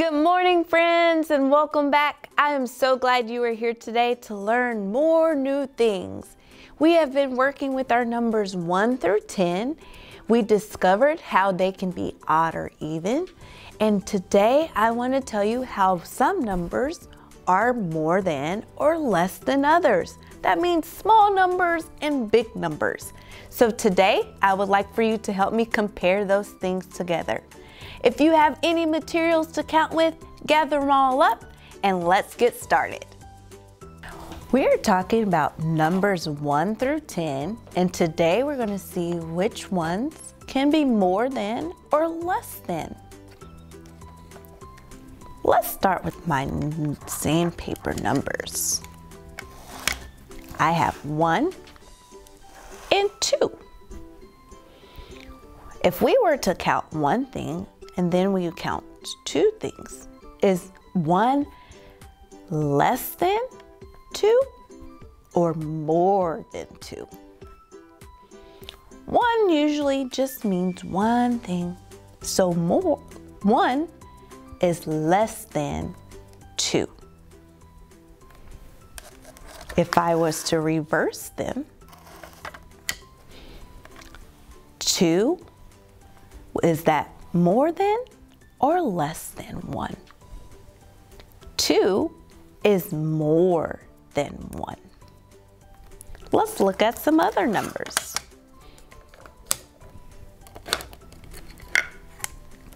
Good morning, friends, and welcome back. I am so glad you are here today to learn more new things. We have been working with our numbers 1 through 10. We discovered how they can be odd or even. And today I want to tell you how some numbers are more than or less than others. That means small numbers and big numbers. So today I would like for you to help me compare those things together. If you have any materials to count with, gather them all up and let's get started. We're talking about numbers 1 through 10, and today we're going to see which ones can be more than or less than. Let's start with my sandpaper numbers. I have 1 and 2. If we were to count one thing and then we count two things, is 1 less than 2 or more than 2? 1 usually just means one thing, so 1 is less than 2. If I was to reverse them, 2, is that more than or less than 1? 2 is more than 1. Let's look at some other numbers.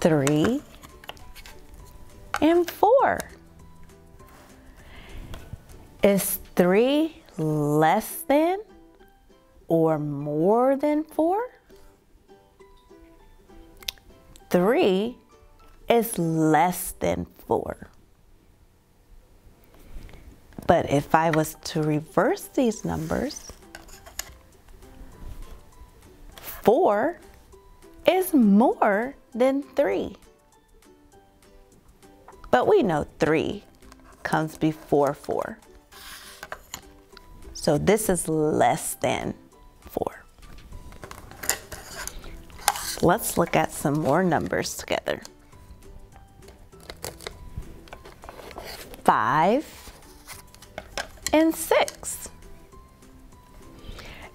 3 and 4. Is 3 less than or more than 4? 3 is less than 4. But if I was to reverse these numbers, 4 is more than 3. But we know 3 comes before 4. So this is less than 4. Let's look at some more numbers together. 5 and 6.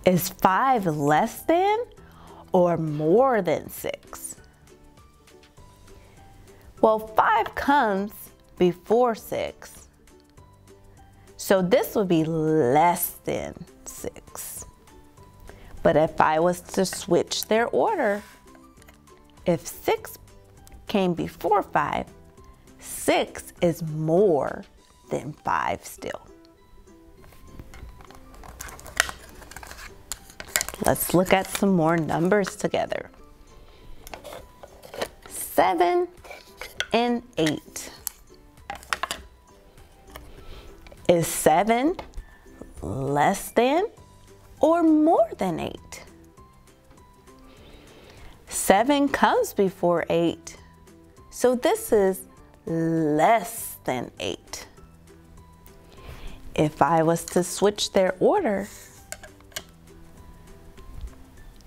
Is 5 less than or more than 6? Well, 5 comes before 6. So this would be less than 6. But if I was to switch their order, if 6 came before 5, 6 is more than 5 still. Let's look at some more numbers together. 7 and 8. Is 7 less than or more than 8? 7 comes before 8, so this is less than 8. If I was to switch their order,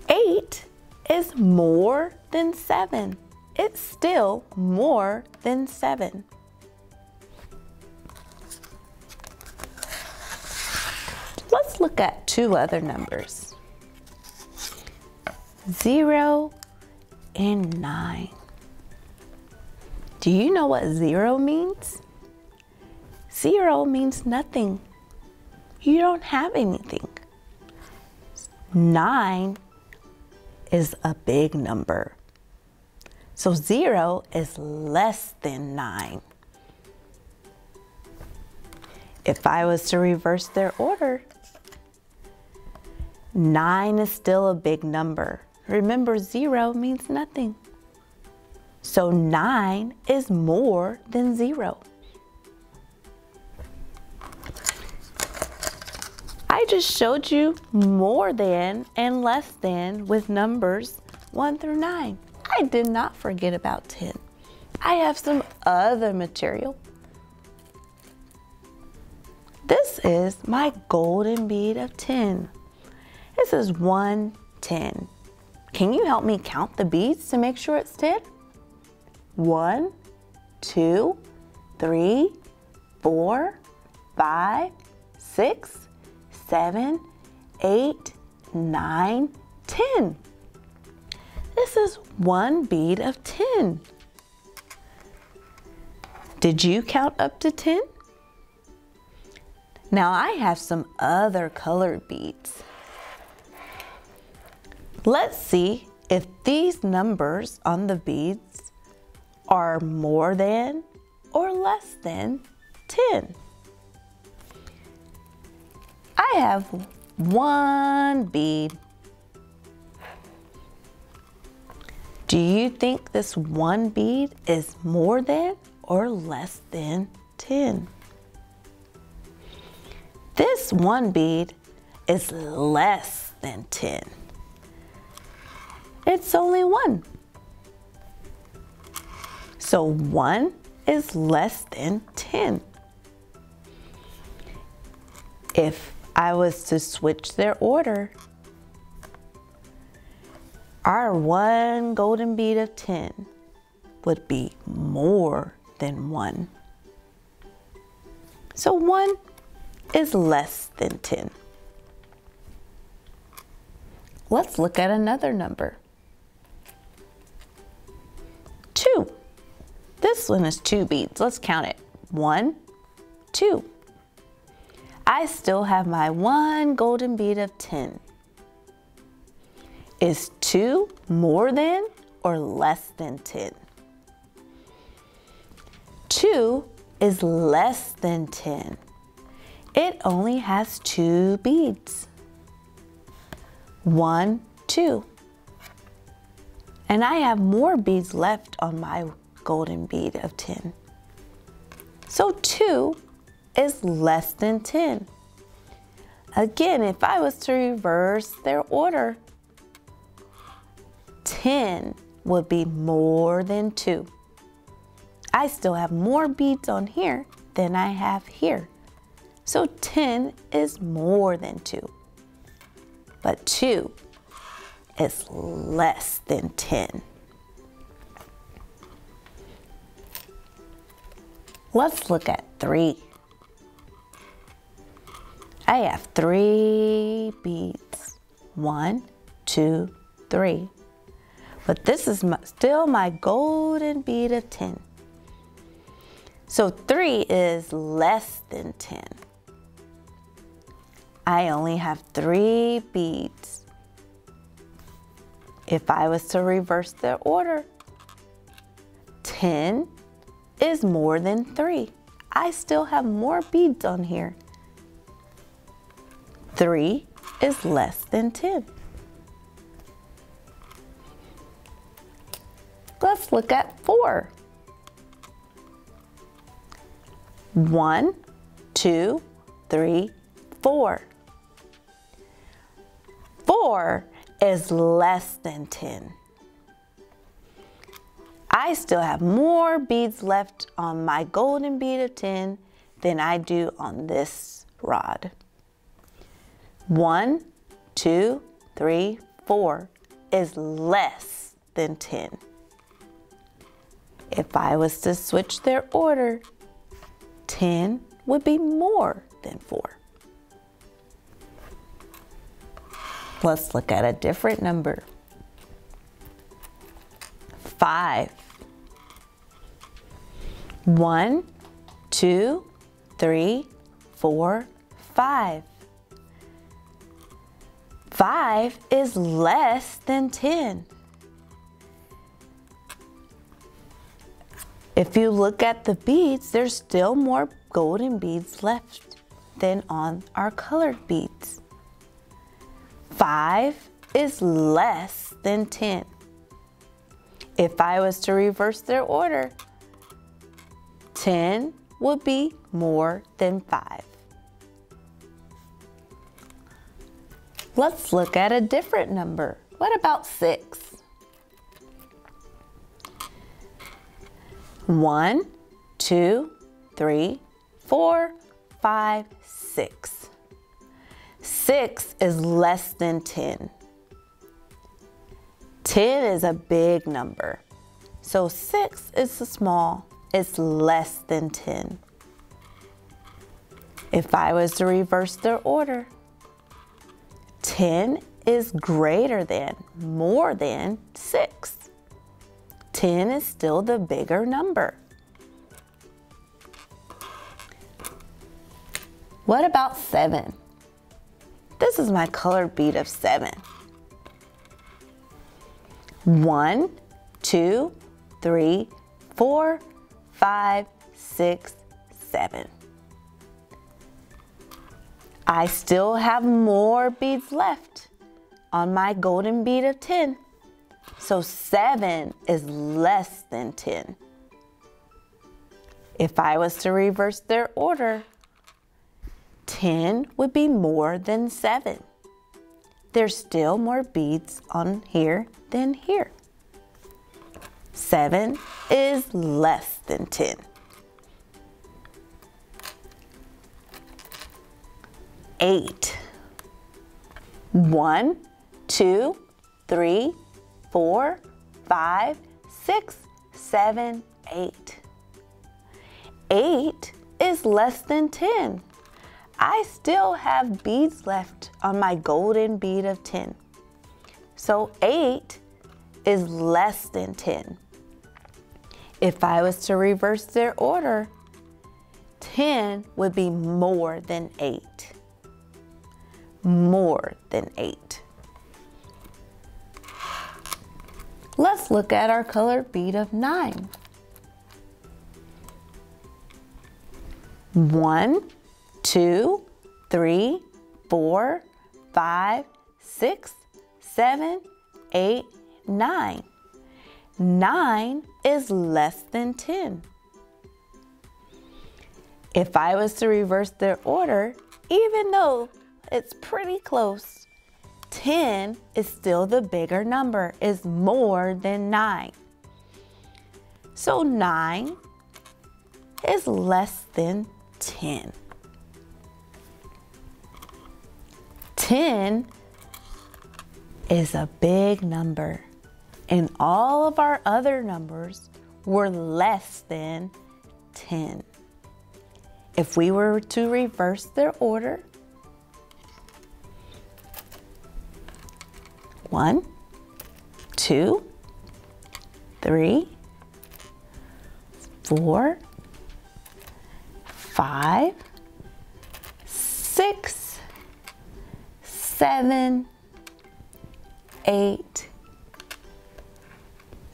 8 is more than 7. It's still more than 7. Let's look at two other numbers. 0 and 9. Do you know what 0 means? 0 means nothing. You don't have anything. 9 is a big number. So 0 is less than 9. If I was to reverse their order, 9 is still a big number. Remember, 0 means nothing. So 9 is more than 0. I just showed you more than and less than with numbers 1 through 9. I did not forget about 10. I have some other material. This is my golden bead of 10. This is 1, 10. Can you help me count the beads to make sure it's 10? 1, 2, 3, 4, 5, 6, 7, 8, 9, 10. This is one bead of 10. Did you count up to 10? Now I have some other colored beads. Let's see if these numbers on the beads are more than or less than 10. I have one bead. Do you think this one bead is more than or less than 10? This one bead is less than 10. It's only 1. So 1 is less than 10. If I was to switch their order, our one golden bead of 10 would be more than 1. So 1 is less than 10. Let's look at another number. 2. This one is 2 beads. Let's count it. 1, 2. I still have my one golden bead of 10. Is 2 more than or less than 10? 2 is less than 10. It only has 2 beads. 1, 2. And I have more beads left on my golden bead of 10. So 2 is less than 10. Again, if I was to reverse their order, 10 would be more than 2. I still have more beads on here than I have here. So 10 is more than 2. But 2 is less than 10. Let's look at 3. I have 3 beads. 1, 2, 3. But this is still my golden bead of 10. So 3 is less than 10. I only have 3 beads. If I was to reverse the order, 10 is more than 3. I still have more beads on here. 3 is less than 10. Let's look at 4. 1, 2, 3, 4. 4 is less than 10. I still have more beads left on my golden bead of 10 than I do on this rod. 1, 2, 3, 4 is less than 10. If I was to switch their order, 10 would be more than 4. Let's look at a different number. 5. 1, 2, 3, 4, 5. 5 is less than 10. If you look at the beads, there's still more golden beads left than on our colored beads. 5 is less than 10. If I was to reverse their order, 10 would be more than 5. Let's look at a different number. What about 6? 1, 2, 3, 4, 5, 6. 6 is less than 10. 10 is a big number, so 6 is a small is less than 10. If I was to reverse their order, 10 is greater than, more than 6. 10 is still the bigger number. What about 7? This is my colored bead of 7. 1, 2, 3, 4, 5, 6, 7. I still have more beads left on my golden bead of 10. So 7 is less than 10. If I was to reverse their order, 10 would be more than 7. There's still more beads on here than here. 7 is less than 10. 8. 1, 2, 3, 4, 5, 6, 7, 8. 8 is less than 10. I still have beads left on my golden bead of 10. So 8 is less than 10. If I was to reverse their order, 10 would be more than 8. More than 8. Let's look at our colored bead of 9. 1, 2, 3, 4, 5, 6, 7, 8, 9. 9 is less than 10. If I was to reverse their order, even though it's pretty close, 10 is still the bigger number, is more than 9. So 9 is less than 10. 10 is a big number, and all of our other numbers were less than 10. If we were to reverse their order, 1, 2, 3, 4, 5, 6, 7, 8,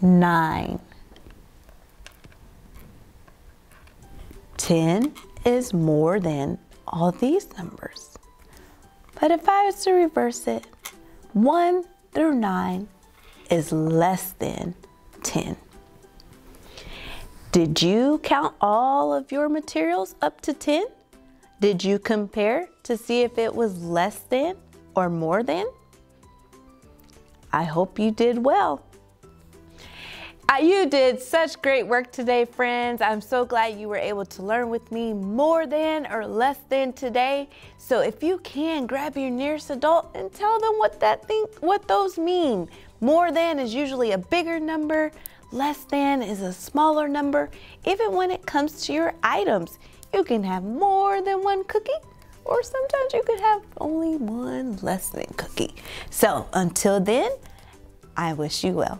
9. 10 is more than all these numbers. But if I was to reverse it, 1 through 9 is less than 10. Did you count all of your materials up to 10? Did you compare to see if it was less than or more than? I hope you did well. You did such great work today, friends. I'm so glad you were able to learn with me more than or less than today. So if you can, grab your nearest adult and tell them what those mean. More than is usually a bigger number. Less than is a smaller number. Even when it comes to your items, you can have more than one cookie, or sometimes you can have only one less than cookie. So until then, I wish you well.